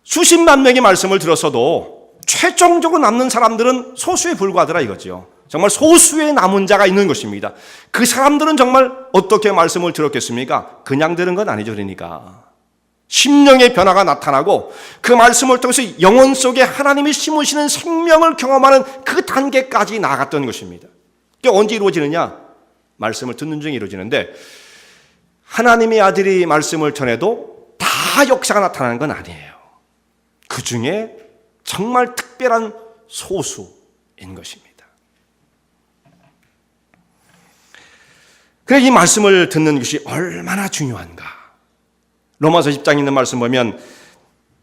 수십만 명의 말씀을 들었어도 최종적으로 남는 사람들은 소수에 불과하더라 이거죠. 정말 소수의 남은 자가 있는 것입니다. 그 사람들은 정말 어떻게 말씀을 들었겠습니까? 그냥 들은 건 아니죠. 그러니까 심령의 변화가 나타나고 그 말씀을 통해서 영혼 속에 하나님이 심으시는 생명을 경험하는 그 단계까지 나아갔던 것입니다. 그게 언제 이루어지느냐? 말씀을 듣는 중에 이루어지는데, 하나님의 아들이 말씀을 전해도 다 역사가 나타나는 건 아니에요. 그 중에 정말 특별한 소수인 것입니다. 그래서 이 말씀을 듣는 것이 얼마나 중요한가. 로마서 10장에 있는 말씀 보면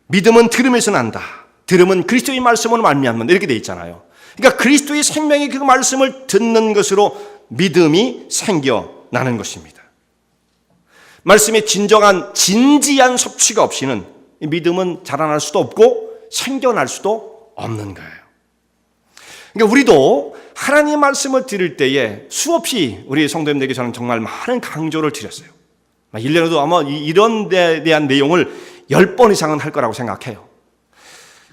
믿음은 들음에서 난다. 들음은 그리스도의 말씀으로 말미암는다. 이렇게 돼 있잖아요. 그러니까 그리스도의 생명이 그 말씀을 듣는 것으로 믿음이 생겨나는 것입니다. 말씀의 진지한 섭취가 없이는 믿음은 자라날 수도 없고 생겨날 수도 없는 거예요. 그러니까 우리도 하나님 말씀을 들을 때에 수없이 우리 성도님들에게 저는 정말 많은 강조를 드렸어요. 1년에도 아마 이런 데 대한 내용을 10번 이상은 할 거라고 생각해요.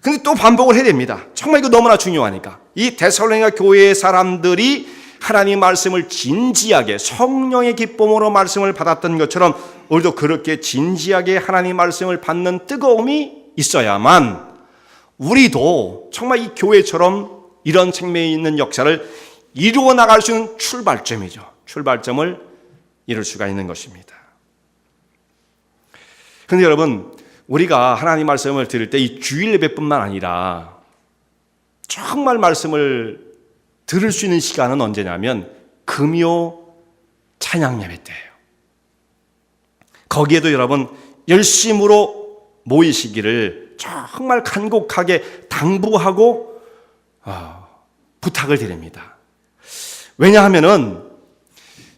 근데 또 반복을 해야 됩니다. 정말 이거 너무나 중요하니까. 이 데살로니가 교회의 사람들이 하나님 말씀을 진지하게 성령의 기쁨으로 말씀을 받았던 것처럼 우리도 그렇게 진지하게 하나님 말씀을 받는 뜨거움이 있어야만 우리도 정말 이 교회처럼 이런 생명이 있는 역사를 이루어 나갈 수 있는 출발점이죠. 출발점을 이룰 수가 있는 것입니다. 그런데 여러분, 우리가 하나님 말씀을 들을 때 이 주일 예배뿐만 아니라 정말 말씀을 들을 수 있는 시간은 언제냐면 금요 찬양 예배 때예요. 거기에도 여러분 열심으로 모이시기를 정말 간곡하게 당부하고 부탁을 드립니다. 왜냐하면은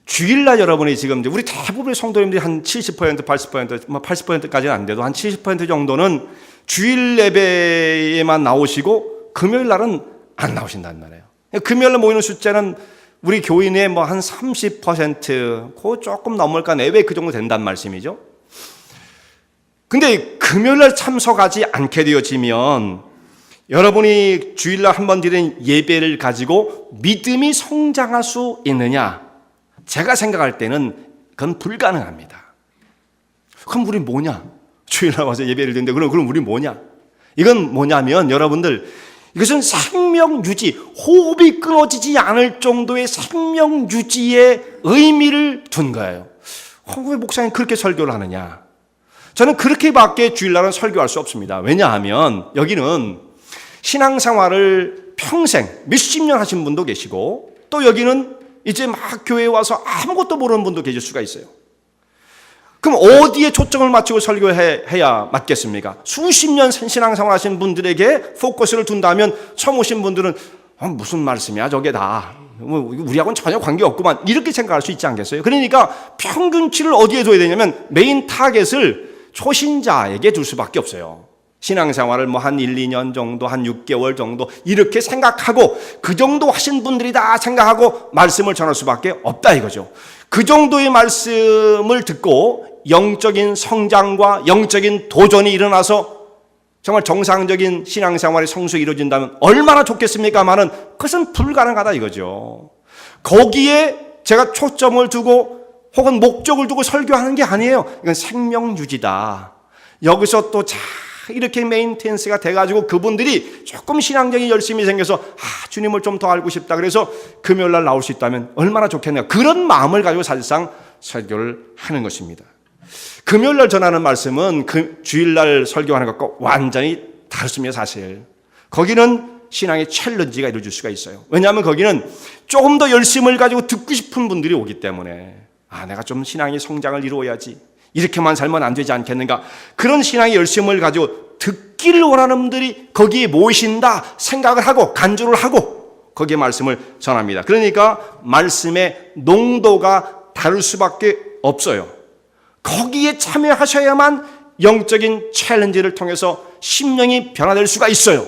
주일날 여러분이 지금 우리 대부분의 성도님들이 한 70%, 80%, 80%까지는 안 돼도 한 70% 정도는 주일 예배에만 나오시고 금요일 날은 안 나오신다는 말이에요. 금요일날 모이는 숫자는 우리 교인의 뭐 한 30%, 그 조금 넘을까 내외 그 정도 된다는 말씀이죠. 근데 금요일날 참석하지 않게 되어지면 여러분이 주일날 한번 드린 예배를 가지고 믿음이 성장할 수 있느냐? 제가 생각할 때는 그건 불가능합니다. 그럼 우리 뭐냐? 주일날 와서 예배를 드리는데 그럼 우리 뭐냐? 이건 뭐냐면 여러분들, 이것은 생명 유지, 호흡이 끊어지지 않을 정도의 생명 유지의 의미를 둔 거예요. 왜 목사님 그렇게 설교를 하느냐? 저는 그렇게밖에 주일날은 설교할 수 없습니다. 왜냐하면 여기는 신앙생활을 평생 몇십 년 하신 분도 계시고, 또 여기는 이제 막 교회에 와서 아무것도 모르는 분도 계실 수가 있어요. 그럼 어디에 초점을 맞추고 설교해야 맞겠습니까? 수십 년 신앙생활 하신 분들에게 포커스를 둔다면 처음 오신 분들은 무슨 말씀이야 저게 다, 우리하고는 전혀 관계없구만, 이렇게 생각할 수 있지 않겠어요? 그러니까 평균치를 어디에 둬야 되냐면 메인 타겟을 초신자에게 둘 수밖에 없어요. 신앙생활을 뭐 한 1, 2년 정도, 한 6개월 정도 이렇게 생각하고 그 정도 하신 분들이다 생각하고 말씀을 전할 수밖에 없다 이거죠. 그 정도의 말씀을 듣고 영적인 성장과 영적인 도전이 일어나서 정말 정상적인 신앙생활의 성숙이 이루어진다면 얼마나 좋겠습니까마는 그것은 불가능하다 이거죠. 거기에 제가 초점을 두고 혹은 목적을 두고 설교하는 게 아니에요. 이건 생명 유지다. 여기서 또 이렇게 메인텐스가 돼가지고 그분들이 조금 신앙적인 열심이 생겨서 주님을 좀 더 알고 싶다 그래서 금요일날 나올 수 있다면 얼마나 좋겠네요. 그런 마음을 가지고 사실상 설교를 하는 것입니다. 금요일날 전하는 말씀은 그 주일날 설교하는 것과 완전히 다릅니다. 사실 거기는 신앙의 챌린지가 이루어질 수가 있어요. 왜냐하면 거기는 조금 더 열심을 가지고 듣고 싶은 분들이 오기 때문에 내가 좀 신앙의 성장을 이루어야지, 이렇게만 살면 안 되지 않겠는가, 그런 신앙의 열심을 가지고 듣기를 원하는 분들이 거기에 모이신다 생각을 하고 간주를 하고 거기에 말씀을 전합니다. 그러니까 말씀의 농도가 다를 수밖에 없어요. 거기에 참여하셔야만 영적인 챌린지를 통해서 심령이 변화될 수가 있어요.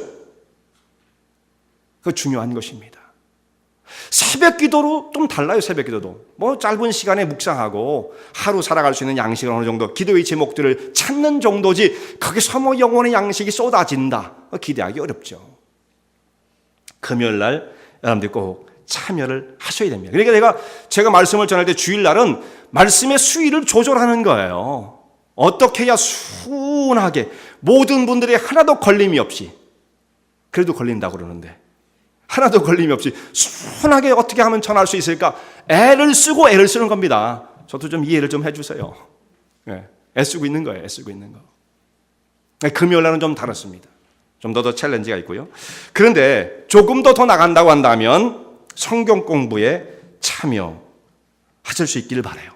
그거 중요한 것입니다. 새벽 기도로 좀 달라요. 새벽 기도도 뭐 짧은 시간에 묵상하고 하루 살아갈 수 있는 양식을 어느 정도 기도의 제목들을 찾는 정도지 거기서 뭐 영혼의 양식이 쏟아진다 기대하기 어렵죠. 금요일날 여러분들 꼭 참여를 하셔야 됩니다. 그러니까 제가 말씀을 전할 때 주일날은 말씀의 수위를 조절하는 거예요. 어떻게 해야 순하게 모든 분들이 하나도 걸림이 없이, 그래도 걸린다고 그러는데 하나도 걸림이 없이 순하게 어떻게 하면 전할 수 있을까? 애를 쓰는 겁니다. 저도 좀 이해를 좀 해주세요. 애쓰고 있는 거예요. 애쓰고 있는 거. 금요일날은 좀 다릅니다. 좀 더 챌린지가 있고요. 그런데 조금 더 나간다고 한다면 성경 공부에 참여하실 수 있기를 바라요.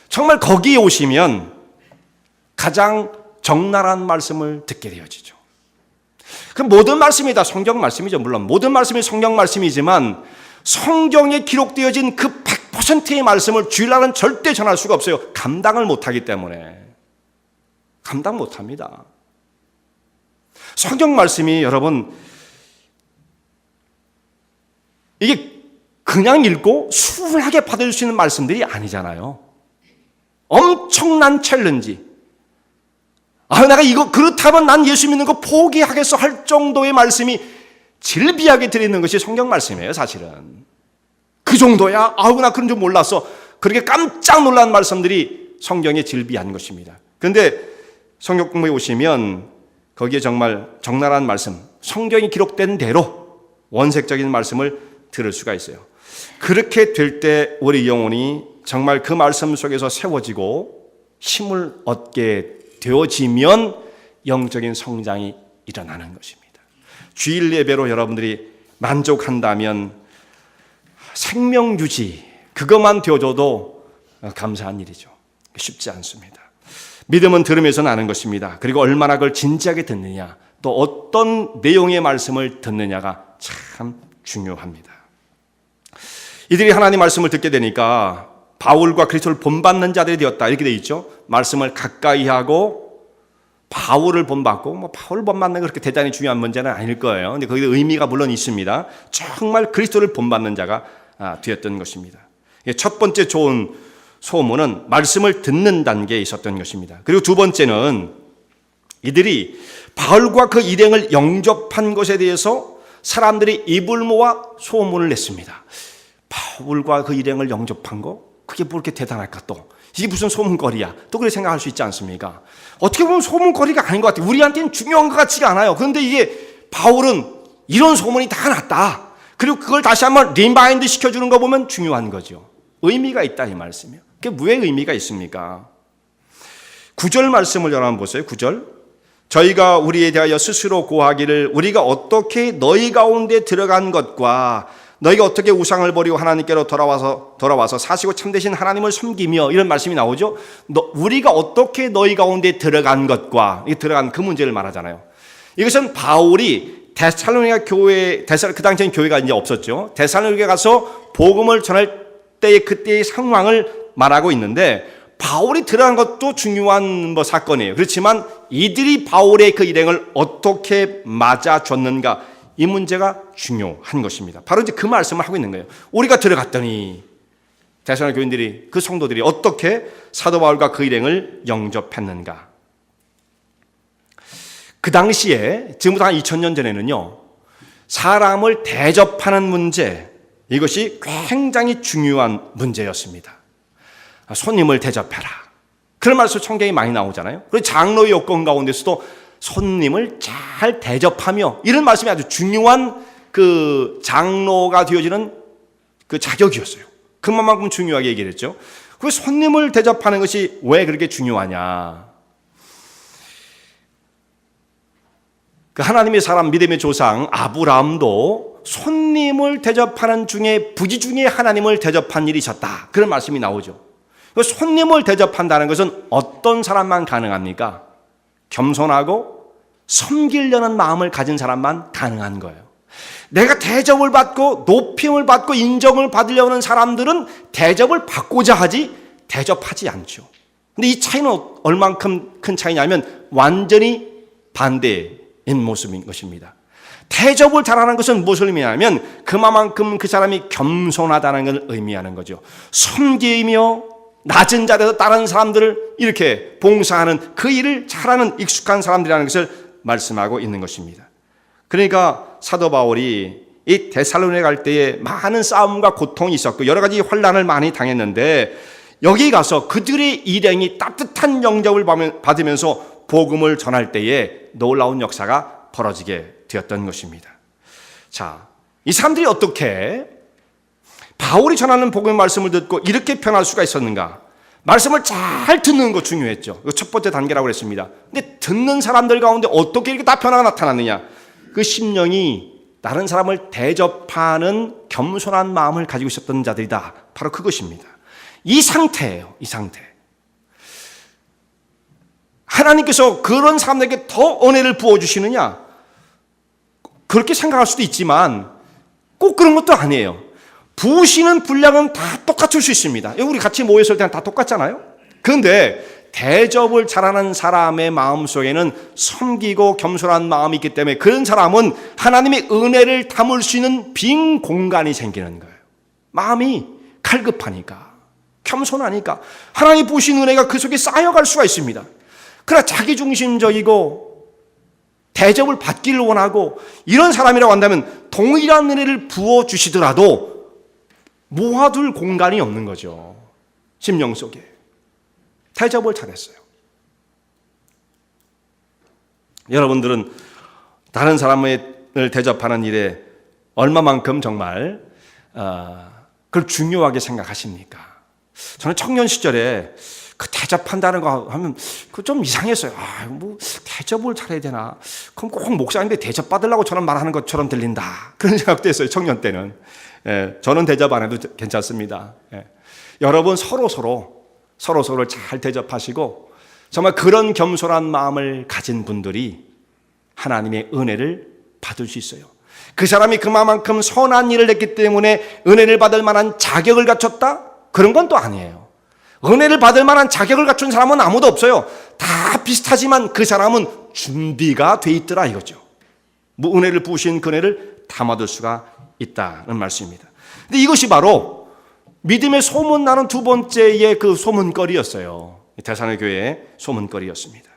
정말 거기에 오시면 가장 적나라한 말씀을 듣게 되어지죠. 그 모든 말씀이 다 성경 말씀이죠. 물론 모든 말씀이 성경 말씀이지만 성경에 기록되어진 그 100%의 말씀을 주일날은 절대 전할 수가 없어요. 감당을 못하기 때문에. 감당 못합니다. 성경 말씀이 여러분 이게 그냥 읽고 순하게 받을 수 있는 말씀들이 아니잖아요. 엄청난 챌린지. 내가 이거 그렇다면 난 예수 믿는 거 포기하겠어 할 정도의 말씀이 질비하게 들어있는 것이 성경 말씀이에요. 사실은 그 정도야? 나 그런 줄 몰랐어. 그렇게 깜짝 놀란 말씀들이 성경에 질비한 것입니다. 그런데 성경 공부에 오시면 거기에 정말 적나라한 말씀, 성경이 기록된 대로 원색적인 말씀을 들을 수가 있어요. 그렇게 될 때 우리 영혼이 정말 그 말씀 속에서 세워지고 힘을 얻게 되어지면 영적인 성장이 일어나는 것입니다. 주일 예배로 여러분들이 만족한다면 생명 유지 그것만 되어줘도 감사한 일이죠. 쉽지 않습니다. 믿음은 들으면서 나는 것입니다. 그리고 얼마나 그걸 진지하게 듣느냐, 또 어떤 내용의 말씀을 듣느냐가 참 중요합니다. 이들이 하나님 말씀을 듣게 되니까 바울과 그리스도를 본받는 자들이 되었다 이렇게 되어 있죠. 말씀을 가까이 하고 바울을 본받고 바울을 본받는 게 그렇게 대단히 중요한 문제는 아닐 거예요. 근데 거기에 의미가 물론 있습니다. 정말 그리스도를 본받는 자가 되었던 것입니다. 첫 번째 좋은 소문은 말씀을 듣는 단계에 있었던 것입니다. 그리고 두 번째는 이들이 바울과 그 일행을 영접한 것에 대해서 사람들이 입을 모아 소문을 냈습니다. 바울과 그 일행을 영접한 거? 그게 뭐 이렇게 대단할까 또? 이게 무슨 소문거리야? 또 그렇게 생각할 수 있지 않습니까? 어떻게 보면 소문거리가 아닌 것 같아요. 우리한테는 중요한 것 같지가 않아요. 그런데 이게 바울은 이런 소문이 다 났다. 그리고 그걸 다시 한번 리마인드 시켜주는 거 보면 중요한 거죠. 의미가 있다 이 말씀이에요. 그게 왜 의미가 있습니까? 9절 말씀을 여러분 보세요. 9절. 저희가 우리에 대하여 스스로 고하기를 우리가 어떻게 너희 가운데 들어간 것과 너희가 어떻게 우상을 버리고 하나님께로 돌아와서 사시고 참되신 하나님을 섬기며 이런 말씀이 나오죠. 우리가 어떻게 너희 가운데 들어간 것과 들어간 그 문제를 말하잖아요. 이것은 바울이 데살로니가 교회, 그 당시엔 교회가 이제 없었죠. 데살로니가에 가서 복음을 전할 때의 그때의 상황을 말하고 있는데 바울이 들어간 것도 중요한 사건이에요. 그렇지만 이들이 바울의 그 일행을 어떻게 맞아줬는가 이 문제가 중요한 것입니다. 바로 이제 그 말씀을 하고 있는 거예요. 우리가 들어갔더니 데살로니가 교인들이 그 성도들이 어떻게 사도 바울과 그 일행을 영접했는가. 그 당시에 지금부터 한 2000년 전에는요. 사람을 대접하는 문제 이것이 굉장히 중요한 문제였습니다. 손님을 대접해라. 그런 말씀 성경에 많이 나오잖아요. 그리고 장로의 요건 가운데서도 손님을 잘 대접하며 이런 말씀이 아주 중요한 그 장로가 되어지는 그 자격이었어요. 그만큼 중요하게 얘기를 했죠. 그 손님을 대접하는 것이 왜 그렇게 중요하냐. 그 하나님의 사람 믿음의 조상 아브라함도 손님을 대접하는 중에 부지 중에 하나님을 대접한 일이 있었다. 그런 말씀이 나오죠. 그 손님을 대접한다는 것은 어떤 사람만 가능합니까? 겸손하고 섬기려는 마음을 가진 사람만 가능한 거예요. 내가 대접을 받고 높임을 받고 인정을 받으려는 하는 사람들은 대접을 받고자 하지 대접하지 않죠. 근데 이 차이는 얼만큼 큰 차이냐면 완전히 반대인 모습인 것입니다. 대접을 잘하는 것은 무엇을 의미하냐면 그만큼 그 사람이 겸손하다는 걸 의미하는 거죠. 섬기며 낮은 자리에서 다른 사람들을 이렇게 봉사하는 그 일을 잘하는 익숙한 사람들이라는 것을 말씀하고 있는 것입니다. 그러니까 사도 바울이 이 데살로니가에 갈 때에 많은 싸움과 고통이 있었고 여러 가지 환난을 많이 당했는데 여기 가서 그들의 일행이 따뜻한 영접을 받으면서 복음을 전할 때에 놀라운 역사가 벌어지게 되었던 것입니다. 자, 이 사람들이 어떻게 바울이 전하는 복음의 말씀을 듣고 이렇게 변할 수가 있었는가? 말씀을 잘 듣는 거 중요했죠. 첫 번째 단계라고 했습니다. 근데 듣는 사람들 가운데 어떻게 이렇게 다 변화가 나타났느냐? 그 심령이 다른 사람을 대접하는 겸손한 마음을 가지고 있었던 자들이다. 바로 그것입니다. 이 상태예요. 이 상태. 하나님께서 그런 사람들에게 더 은혜를 부어주시느냐? 그렇게 생각할 수도 있지만 꼭 그런 것도 아니에요. 부으시는 분량은 다 똑같을 수 있습니다. 우리 같이 모였을 때는 다 똑같잖아요. 그런데 대접을 잘하는 사람의 마음속에는 섬기고 겸손한 마음이 있기 때문에 그런 사람은 하나님의 은혜를 담을 수 있는 빈 공간이 생기는 거예요. 마음이 갈급하니까, 겸손하니까 하나님 부으신 은혜가 그 속에 쌓여갈 수가 있습니다. 그러나 자기중심적이고 대접을 받기를 원하고 이런 사람이라고 한다면 동일한 은혜를 부어주시더라도 모아둘 공간이 없는 거죠. 심령 속에. 대접을 잘했어요. 여러분들은 다른 사람을 대접하는 일에 얼마만큼 정말 그걸 중요하게 생각하십니까? 저는 청년 시절에 그 대접한다는 거 하면 그 좀 이상했어요. 뭐 대접을 잘해야 되나? 그럼 꼭 목사님들 대접 받으려고 저런 말하는 것처럼 들린다. 그런 생각도 했어요. 청년 때는. 저는 대접 안 해도 괜찮습니다. 여러분 서로를 잘 대접하시고 정말 그런 겸손한 마음을 가진 분들이 하나님의 은혜를 받을 수 있어요. 그 사람이 그만큼 선한 일을 했기 때문에 은혜를 받을 만한 자격을 갖췄다? 그런 건 또 아니에요. 은혜를 받을 만한 자격을 갖춘 사람은 아무도 없어요. 다 비슷하지만 그 사람은 준비가 돼 있더라 이거죠. 뭐 은혜를 부으신 그 은혜를 담아둘 수가 있다는 말씀입니다. 근데 이것이 바로 믿음의 소문나는 두 번째의 그 소문거리였어요. 데살로니가 교회의 소문거리였습니다.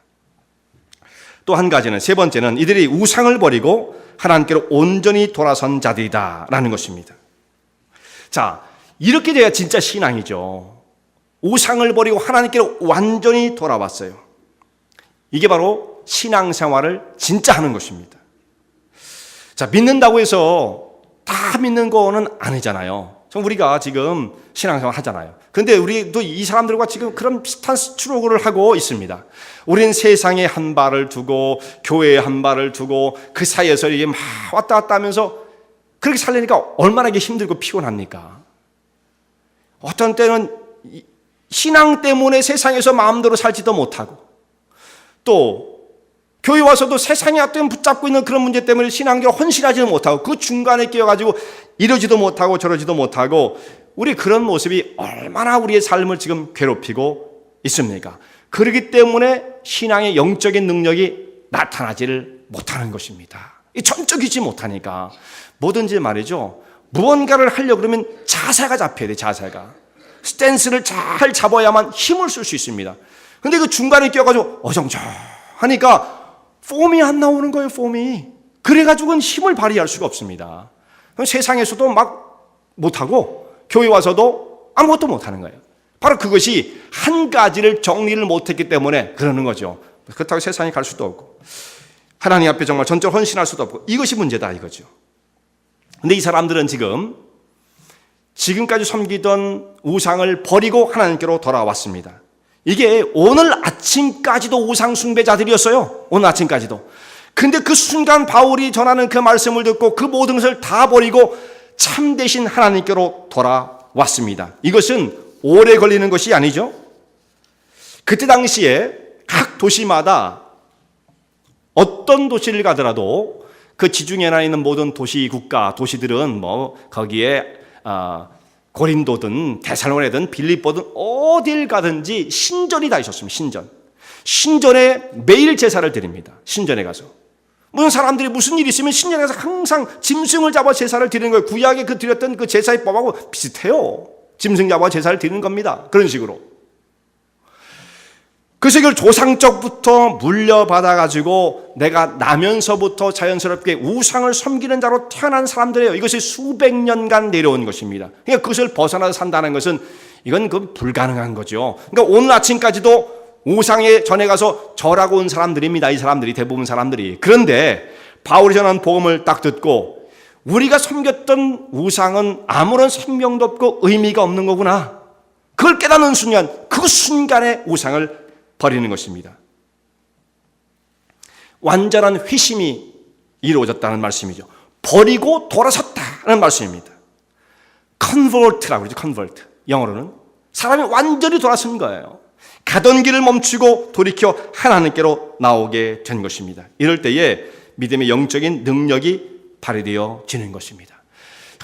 또 한 가지는, 세 번째는 이들이 우상을 버리고 하나님께로 온전히 돌아선 자들이다라는 것입니다. 자, 이렇게 돼야 진짜 신앙이죠. 우상을 버리고 하나님께로 완전히 돌아왔어요. 이게 바로 신앙생활을 진짜 하는 것입니다. 자, 믿는다고 해서 다 믿는 거는 아니잖아요. 우리가 지금 신앙생활 하잖아요. 그런데 우리도 이 사람들과 지금 그런 비슷한 스트로그를 하고 있습니다. 우리는 세상에 한 발을 두고 교회에 한 발을 두고 그 사이에서 이게 막 왔다 갔다 하면서 그렇게 살려니까 얼마나 이게 힘들고 피곤합니까? 어떤 때는 신앙 때문에 세상에서 마음대로 살지도 못하고 또 교회 와서도 세상에 어떤 붙잡고 있는 그런 문제 때문에 신앙적으로 헌신하지도 못하고 그 중간에 끼어가지고 이러지도 못하고 저러지도 못하고 우리 그런 모습이 얼마나 우리의 삶을 지금 괴롭히고 있습니까? 그렇기 때문에 신앙의 영적인 능력이 나타나지를 못하는 것입니다. 전적이지 못하니까 뭐든지 말이죠. 무언가를 하려고 그러면 자세가 잡혀야 돼. 자세가. 스탠스를 잘 잡아야만 힘을 쓸 수 있습니다. 근데 그 중간에 끼어가지고 어정쩡하니까 폼이 안 나오는 거예요. 폼이. 그래가지고는 힘을 발휘할 수가 없습니다. 세상에서도 막 못하고 교회 와서도 아무것도 못하는 거예요. 바로 그것이 한 가지를 정리를 못했기 때문에 그러는 거죠. 그렇다고 세상에 갈 수도 없고 하나님 앞에 정말 전적으로 헌신할 수도 없고 이것이 문제다 이거죠. 근데 이 사람들은 지금까지 섬기던 우상을 버리고 하나님께로 돌아왔습니다. 이게 오늘 아침까지도 우상 숭배자들이었어요. 오늘 아침까지도. 근데 그 순간 바울이 전하는 그 말씀을 듣고 그 모든 것을 다 버리고 참되신 하나님께로 돌아왔습니다. 이것은 오래 걸리는 것이 아니죠. 그때 당시에 각 도시마다 어떤 도시를 가더라도 그 지중해에 있는 모든 도시, 국가, 도시들은 거기에 고린도든 데살로니가든 빌립보든 어딜 가든지 신전이 다 있었습니다. 신전에 매일 제사를 드립니다. 신전에 가서 무슨 사람들이 무슨 일이 있으면 신전에서 항상 짐승을 잡아 제사를 드리는 거예요. 구약에 그 드렸던 그 제사의 법하고 비슷해요. 짐승 잡아 제사를 드리는 겁니다. 그런 식으로. 그래서 이걸 조상적부터 물려받아가지고 내가 나면서부터 자연스럽게 우상을 섬기는 자로 태어난 사람들이에요. 이것이 수백 년간 내려온 것입니다. 그러니까 그것을 벗어나서 산다는 것은 이건 불가능한 거죠. 그러니까 오늘 아침까지도 우상에 전에 가서 절하고 온 사람들입니다. 이 사람들이, 대부분 사람들이. 그런데 바울이 전한 복음을 딱 듣고 우리가 섬겼던 우상은 아무런 생명도 없고 의미가 없는 거구나. 그걸 깨닫는 순간, 그 순간에 우상을 버리는 것입니다. 완전한 회심이 이루어졌다는 말씀이죠. 버리고 돌아섰다는 말씀입니다. convert라고 그러죠. convert. 영어로는 사람이 완전히 돌아선 거예요. 가던 길을 멈추고 돌이켜 하나님께로 나오게 된 것입니다. 이럴 때에 믿음의 영적인 능력이 발휘되어지는 것입니다.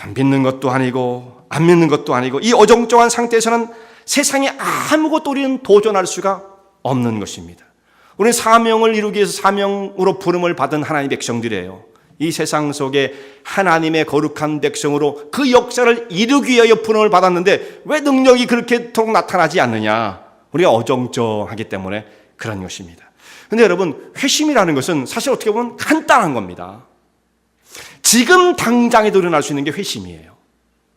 안 믿는 것도 아니고 안 믿는 것도 아니고 이 어정쩡한 상태에서는 세상에 아무것도 우리는 도전할 수가 없는 것입니다. 우리는 사명을 이루기 위해서 사명으로 부름을 받은 하나님의 백성들이에요. 이 세상 속에 하나님의 거룩한 백성으로 그 역사를 이루기 위하여 부름을 받았는데 왜 능력이 그렇게토록 나타나지 않느냐? 우리가 어정쩡하기 때문에 그런 것입니다. 그런데 여러분, 회심이라는 것은 사실 어떻게 보면 간단한 겁니다. 지금 당장에도 일어날 수 있는 게 회심이에요.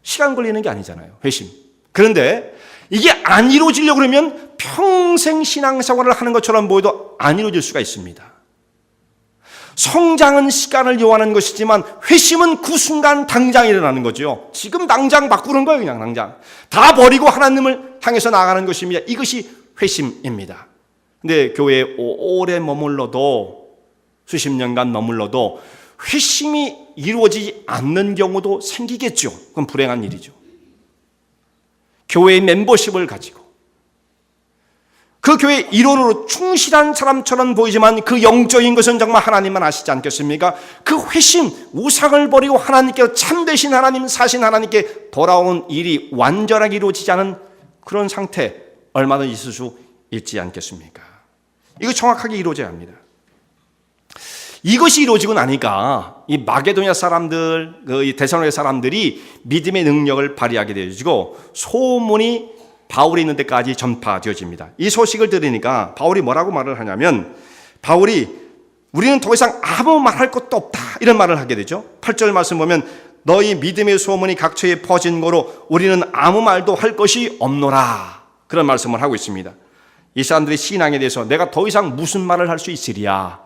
시간 걸리는 게 아니잖아요. 회심. 그런데 이게 안 이루어지려고 그러면 평생 신앙생활을 하는 것처럼 보여도 안 이루어질 수가 있습니다. 성장은 시간을 요하는 것이지만 회심은 그 순간 당장 일어나는 거죠. 지금 당장 바꾸는 거예요. 그냥 당장. 다 버리고 하나님을 향해서 나아가는 것입니다. 이것이 회심입니다. 근데 교회에 오래 머물러도 수십 년간 머물러도 회심이 이루어지지 않는 경우도 생기겠죠. 그건 불행한 일이죠. 교회의 멤버십을 가지고 그 교회 일원으로 충실한 사람처럼 보이지만 그 영적인 것은 정말 하나님만 아시지 않겠습니까? 그 회심, 우상을 버리고 하나님께로 참되신 하나님, 사신 하나님께 돌아온 일이 완전하게 이루어지지 않은 그런 상태 얼마나 있을 수 있지 않겠습니까? 이거 정확하게 이루어져야 합니다. 이것이 이루어지고 나니까 이 마게도냐 사람들, 이 데살로니가 사람들이 믿음의 능력을 발휘하게 되어지고 소문이 바울이 있는 데까지 전파되어집니다. 이 소식을 들으니까 바울이 뭐라고 말을 하냐면 바울이 우리는 더 이상 아무 말할 것도 없다 이런 말을 하게 되죠. 8절 말씀 보면 너희 믿음의 소문이 각처에 퍼진 거로 우리는 아무 말도 할 것이 없노라 그런 말씀을 하고 있습니다. 이 사람들의 신앙에 대해서 내가 더 이상 무슨 말을 할 수 있으리야.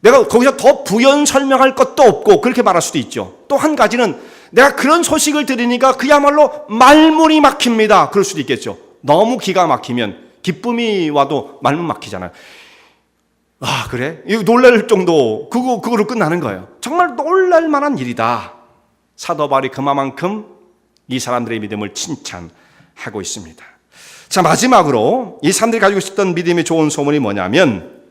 내가 거기서 더 부연 설명할 것도 없고 그렇게 말할 수도 있죠. 또 한 가지는 내가 그런 소식을 들으니까 그야말로 말문이 막힙니다. 그럴 수도 있겠죠. 너무 기가 막히면 기쁨이 와도 말문 막히잖아요. 아 그래? 이거 놀랄 정도 그거로 끝나는 거예요. 정말 놀랄 만한 일이다. 사도 바울이 그만큼 이 사람들의 믿음을 칭찬하고 있습니다. 자 마지막으로 이 사람들이 가지고 있었던 믿음의 좋은 소문이 뭐냐면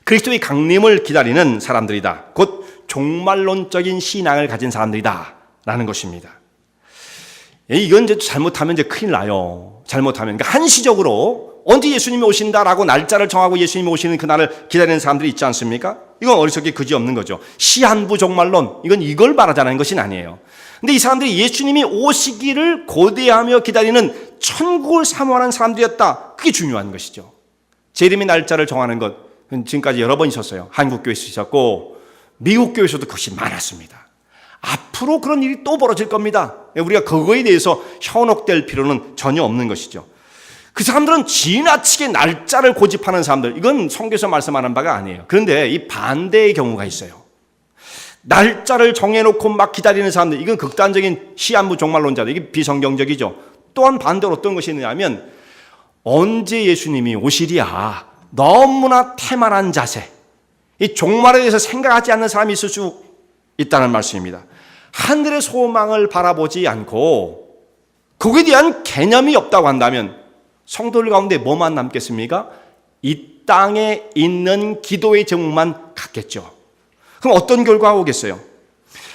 그리스도의 강림을 기다리는 사람들이다. 곧 종말론적인 신앙을 가진 사람들이다. 라는 것입니다. 이건 이제 잘못하면 이제 큰일 나요. 잘못하면. 그러니까 한시적으로 언제 예수님이 오신다라고 날짜를 정하고 예수님이 오시는 그날을 기다리는 사람들이 있지 않습니까? 이건 어리석게 그지없는 거죠. 시한부 종말론. 이건 이걸 말하자는 것은 아니에요. 근데 이 사람들이 예수님이 오시기를 고대하며 기다리는 천국을 사모하는 사람들이었다. 그게 중요한 것이죠. 재림의 날짜를 정하는 것. 지금까지 여러 번 있었어요. 한국교회에서 있었고 미국 교회에서도 그것이 많았습니다. 앞으로 그런 일이 또 벌어질 겁니다. 우리가 그거에 대해서 현혹될 필요는 전혀 없는 것이죠. 그 사람들은 지나치게 날짜를 고집하는 사람들, 이건 성경에서 말씀하는 바가 아니에요. 그런데 이 반대의 경우가 있어요. 날짜를 정해놓고 막 기다리는 사람들, 이건 극단적인 시한부 종말론자들, 이게 비성경적이죠. 또한 반대로 어떤 것이 있느냐면 언제 예수님이 오시리야 너무나 태만한 자세, 이 종말에 대해서 생각하지 않는 사람이 있을 수 있다는 말씀입니다. 하늘의 소망을 바라보지 않고 거기에 대한 개념이 없다고 한다면 성도들 가운데 뭐만 남겠습니까? 이 땅에 있는 기도의 제목만 갖겠죠. 그럼 어떤 결과가 오겠어요?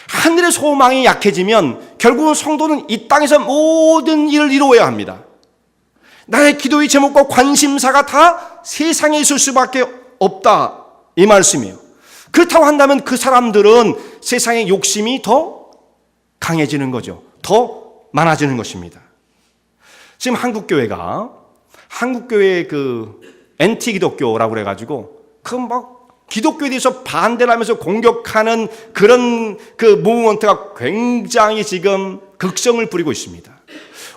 하늘의 소망이 약해지면 결국은 성도는 이 땅에서 모든 일을 이루어야 합니다. 나의 기도의 제목과 관심사가 다 세상에 있을 수밖에 없다 이 말씀이에요. 그렇다고 한다면 그 사람들은 세상의 욕심이 더 강해지는 거죠. 더 많아지는 것입니다. 지금 한국교회의 그 엔티 기독교라고 그래가지고 기독교에 대해서 반대를 하면서 공격하는 그런 그 무브먼트가 굉장히 지금 극성을 부리고 있습니다.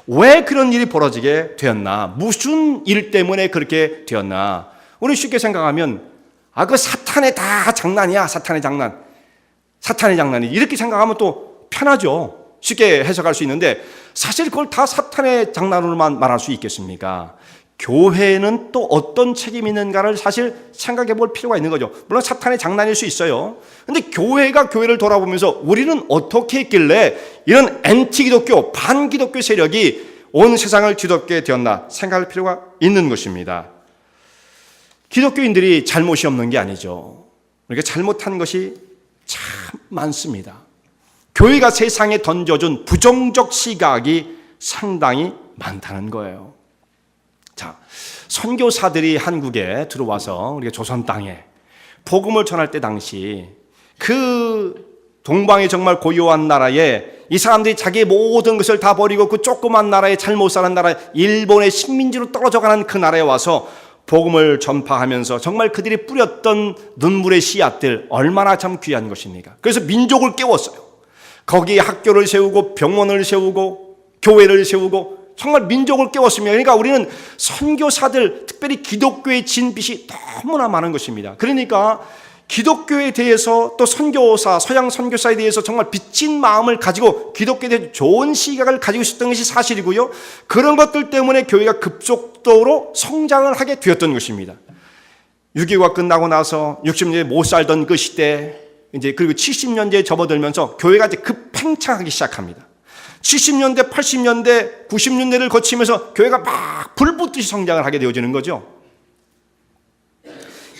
왜 그런 일이 벌어지게 되었나? 무슨 일 때문에 그렇게 되었나? 우리 쉽게 생각하면 그 사탄의 다 장난이야. 사탄의 장난이 이렇게 생각하면 또 편하죠. 쉽게 해석할 수 있는데 사실 그걸 다 사탄의 장난으로만 말할 수 있겠습니까? 교회는 또 어떤 책임이 있는가를 사실 생각해 볼 필요가 있는 거죠. 물론 사탄의 장난일 수 있어요. 근데 교회가 교회를 돌아보면서 우리는 어떻게 했길래 이런 엔티기독교, 반기독교 세력이 온 세상을 뒤덮게 되었나 생각할 필요가 있는 것입니다. 기독교인들이 잘못이 없는 게 아니죠. 그러니까 잘못한 것이 참 많습니다. 교회가 세상에 던져준 부정적 시각이 상당히 많다는 거예요. 자, 선교사들이 한국에 들어와서 우리가 조선 땅에 복음을 전할 때 당시 그 동방의 정말 고요한 나라에 이 사람들이 자기의 모든 것을 다 버리고 그 조그만 나라에 잘못 사는 나라에 일본의 식민지로 떨어져가는 그 나라에 와서 복음을 전파하면서 정말 그들이 뿌렸던 눈물의 씨앗들 얼마나 참 귀한 것입니까? 그래서 민족을 깨웠어요. 거기에 학교를 세우고 병원을 세우고 교회를 세우고 정말 민족을 깨웠습니다. 그러니까 우리는 선교사들, 특별히 기독교의 진빛이 너무나 많은 것입니다. 그러니까 기독교에 대해서 또 선교사, 서양 선교사에 대해서 정말 빚진 마음을 가지고 기독교에 대해 좋은 시각을 가지고 있었던 것이 사실이고요. 그런 것들 때문에 교회가 급속도로 성장을 하게 되었던 것입니다. 6.25가 끝나고 나서 60년대 못 살던 그 시대, 이제 그리고 70년대에 접어들면서 교회가 이제 급팽창하기 시작합니다. 70년대, 80년대, 90년대를 거치면서 교회가 막 불붙듯이 성장을 하게 되어지는 거죠.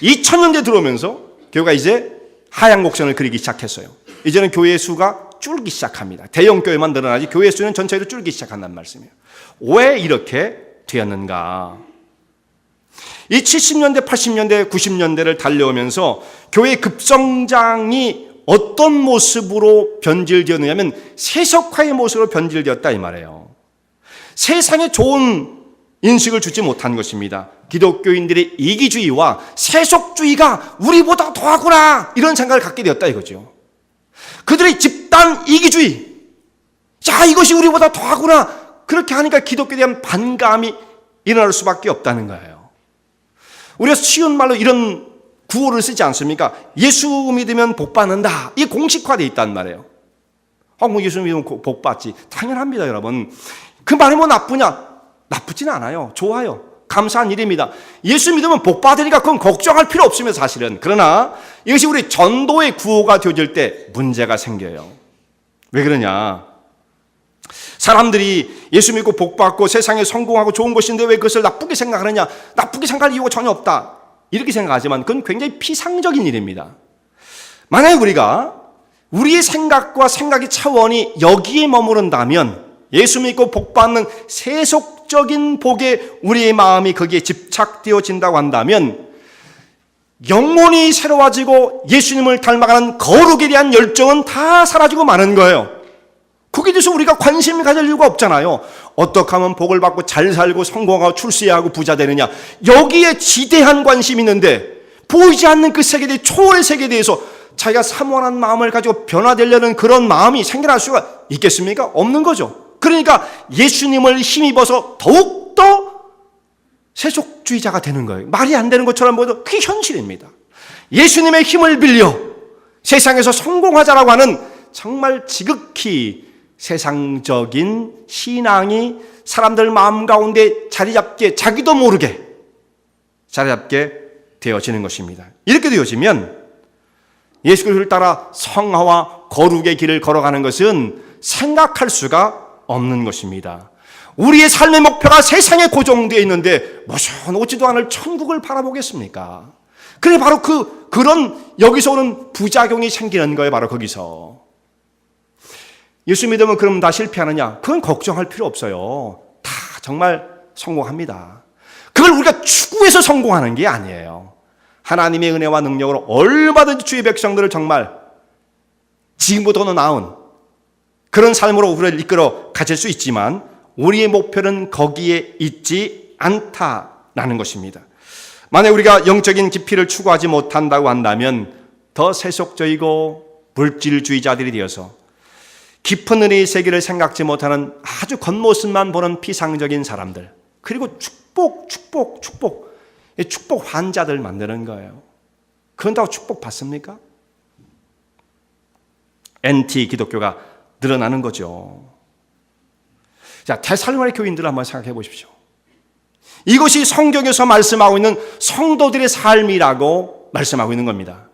2000년대 들어오면서 교회가 이제 하향 곡선을 그리기 시작했어요. 이제는 교회의 수가 줄기 시작합니다. 대형 교회만 늘어나지 교회 수는 전체로 줄기 시작한다는 말씀이에요. 왜 이렇게 되었는가? 이 70년대, 80년대, 90년대를 달려오면서 교회의 급성장이 어떤 모습으로 변질되었느냐면 세속화의 모습으로 변질되었다 이 말이에요. 세상에 좋은 인식을 주지 못한 것입니다. 기독교인들의 이기주의와 세속주의가 우리보다 더하구나 이런 생각을 갖게 되었다 이거죠. 그들의 집단 이기주의, 자 이것이 우리보다 더하구나 그렇게 하니까 기독교에 대한 반감이 일어날 수밖에 없다는 거예요. 우리가 쉬운 말로 이런 구호를 쓰지 않습니까? 예수 믿으면 복 받는다. 이게 공식화되어 있단 말이에요. 뭐 예수 믿으면 복 받지. 당연합니다, 여러분. 그 말이 뭐 나쁘냐? 나쁘진 않아요. 좋아요. 감사한 일입니다. 예수 믿으면 복 받으니까 그건 걱정할 필요 없습니다, 사실은. 그러나 이것이 우리 전도의 구호가 되어질 때 문제가 생겨요. 왜 그러냐? 사람들이 예수 믿고 복 받고 세상에 성공하고 좋은 것인데 왜 그것을 나쁘게 생각하느냐? 나쁘게 생각할 이유가 전혀 없다. 이렇게 생각하지만 그건 굉장히 피상적인 일입니다. 만약에 우리가 우리의 생각과 생각의 차원이 여기에 머무른다면 예수 믿고 복 받는 세속적인 복에 우리의 마음이 거기에 집착되어진다고 한다면 영혼이 새로워지고 예수님을 닮아가는 거룩에 대한 열정은 다 사라지고 마는 거예요. 거기에 대해서 우리가 관심을 가질 이유가 없잖아요. 어떻게 하면 복을 받고 잘 살고 성공하고 출세하고 부자 되느냐. 여기에 지대한 관심이 있는데 보이지 않는 그 세계에 대해 초월의 세계에 대해서 자기가 사모하는 마음을 가지고 변화되려는 그런 마음이 생겨날 수가 있겠습니까? 없는 거죠. 그러니까 예수님을 힘입어서 더욱더 세속주의자가 되는 거예요. 말이 안 되는 것처럼 보여도 그게 현실입니다. 예수님의 힘을 빌려 세상에서 성공하자라고 하는 정말 지극히 세상적인 신앙이 사람들 마음 가운데 자리 잡게 자기도 모르게 자리 잡게 되어지는 것입니다. 이렇게 되어지면 예수 그리스도를 따라 성화와 거룩의 길을 걸어가는 것은 생각할 수가 없는 것입니다. 우리의 삶의 목표가 세상에 고정되어 있는데 무슨 오지도 않을 천국을 바라보겠습니까? 그래 바로 그런 여기서 오는 부작용이 생기는 거예요. 바로 거기서. 예수 믿으면 그럼 다 실패하느냐? 그건 걱정할 필요 없어요. 다 정말 성공합니다. 그걸 우리가 추구해서 성공하는 게 아니에요. 하나님의 은혜와 능력으로 얼마든지 주의 백성들을 정말 지금보다도 나은 그런 삶으로 우리를 이끌어 가질 수 있지만 우리의 목표는 거기에 있지 않다라는 것입니다. 만약 우리가 영적인 깊이를 추구하지 못한다고 한다면 더 세속적이고 물질주의자들이 되어서 깊은 은혜의 세계를 생각지 못하는 아주 겉모습만 보는 피상적인 사람들, 그리고 축복 환자들 만드는 거예요. 그런다고 축복 받습니까? NT 기독교가 늘어나는 거죠. 자, 데살로니가 교인들을 한번 생각해 보십시오. 이것이 성경에서 말씀하고 있는 성도들의 삶이라고 말씀하고 있는 겁니다.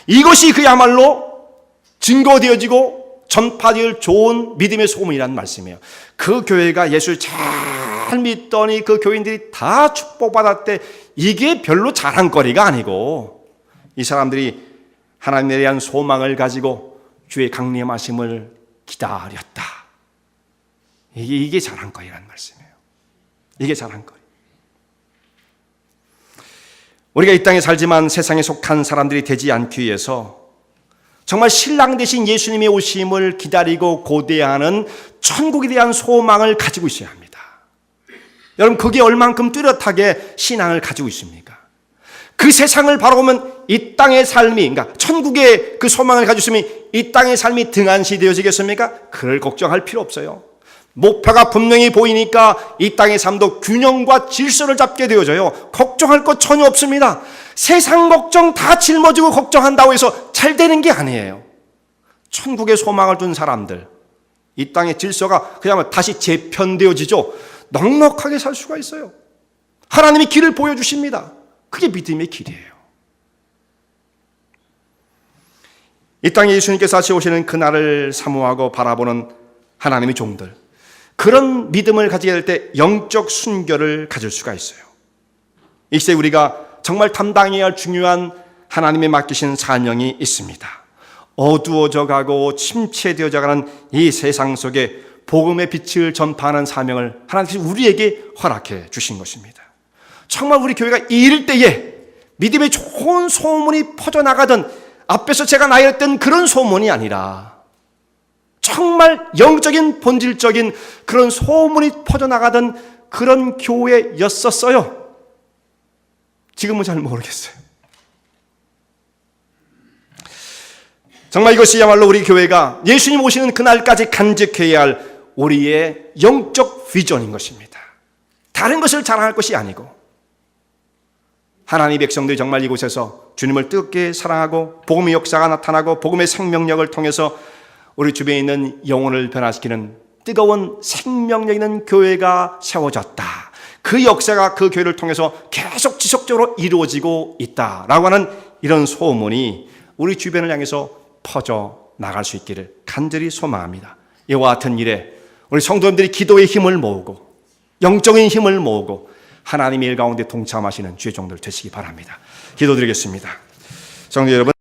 이것이 그야말로 증거되어지고 전파될 좋은 믿음의 소문이라는 말씀이에요. 그 교회가 예수를 잘 믿더니 그 교인들이 다 축복받았대. 이게 별로 자랑거리가 아니고 이 사람들이 하나님에 대한 소망을 가지고 주의 강림하심을 기다렸다. 이게 자랑거리라는 말씀이에요. 이게 자랑거리. 우리가 이 땅에 살지만 세상에 속한 사람들이 되지 않기 위해서 정말 신랑 되신 예수님의 오심을 기다리고 고대하는 천국에 대한 소망을 가지고 있어야 합니다. 여러분, 그게 얼만큼 뚜렷하게 신앙을 가지고 있습니까? 그 세상을 바라보면 이 땅의 삶이, 그러니까 천국의 그 소망을 가지고 있으면 이 땅의 삶이 등한시 되어지겠습니까? 그럴 걱정할 필요 없어요. 목표가 분명히 보이니까 이 땅의 삶도 균형과 질서를 잡게 되어져요. 걱정할 것 전혀 없습니다. 세상 걱정 다 짊어지고 걱정한다고 해서 잘 되는 게 아니에요. 천국의 소망을 둔 사람들, 이 땅의 질서가 그야말로 다시 재편되어지죠. 넉넉하게 살 수가 있어요. 하나님이 길을 보여주십니다. 그게 믿음의 길이에요. 이 땅에 예수님께서 다시 오시는 그날을 사모하고 바라보는 하나님의 종들, 그런 믿음을 가지게 될 때 영적 순결을 가질 수가 있어요. 이 시대에 우리가 정말 담당해야 할 중요한 하나님의 맡기신 사명이 있습니다. 어두워져 가고 침체되어져 가는 이 세상 속에 복음의 빛을 전파하는 사명을 하나님께서 우리에게 허락해 주신 것입니다. 정말 우리 교회가 이럴 때에 믿음의 좋은 소문이 퍼져나가던, 앞에서 제가 나열했던 그런 소문이 아니라 정말 영적인 본질적인 그런 소문이 퍼져나가던 그런 교회였었어요. 지금은 잘 모르겠어요. 정말 이것이야말로 우리 교회가 예수님 오시는 그날까지 간직해야 할 우리의 영적 비전인 것입니다. 다른 것을 자랑할 것이 아니고 하나님의 백성들이 정말 이곳에서 주님을 뜨겁게 사랑하고 복음의 역사가 나타나고 복음의 생명력을 통해서 우리 주변에 있는 영혼을 변화시키는 뜨거운 생명력 있는 교회가 세워졌다. 그 역사가 그 교회를 통해서 계속 지속적으로 이루어지고 있다라고 하는 이런 소문이 우리 주변을 향해서 퍼져 나갈 수 있기를 간절히 소망합니다. 이와 같은 일에 우리 성도님들이 기도의 힘을 모으고 영적인 힘을 모으고 하나님의 일 가운데 동참하시는 주의 종들 되시기 바랍니다. 기도드리겠습니다. 성도 여러분,